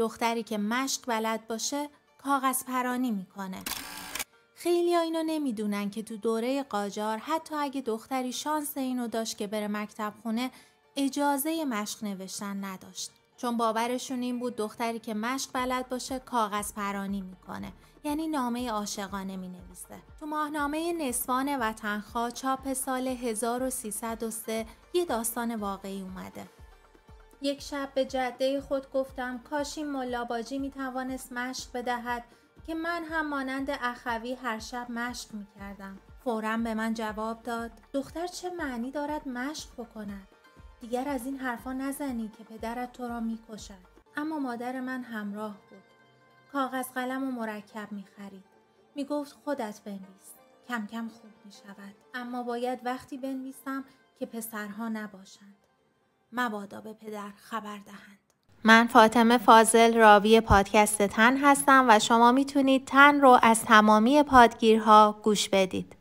دختری که مشق بلد باشه کاغذ پرانی میکنه. خیلی ها اینو نمیدونن که تو دوره قاجار حتی اگه دختری شانس اینو داشت که بره مکتب خونه اجازه مشق نوشتن نداشت. چون باورشون این بود دختری که مشق بلد باشه کاغذ پرانی میکنه. یعنی نامه عاشقانه مینویسه. تو ماهنامه نسوان وطنخواه چاپ سال 1303 یه داستان واقعی اومده. یک شب به جده خود گفتم کاش این ملا باجی میتوانست مشق بدهد که من هم مانند اخوی هر شب مشق میکردم. فوراً به من جواب داد دختر چه معنی دارد مشق بکند؟ دیگر از این حرفا نزنی که پدرت تو را میکشد. اما مادر من همراه بود. کاغذ قلم و مرکب میخرید. میگفت خودت بنویس. کم کم خوب میشود. اما باید وقتی بنویسم که پسرها نباشند. مبادا به پدر خبر دهند. من فاطمه فاضل راوی پادکست تن هستم و شما میتونید تن رو از تمامی پادگیرها گوش بدید.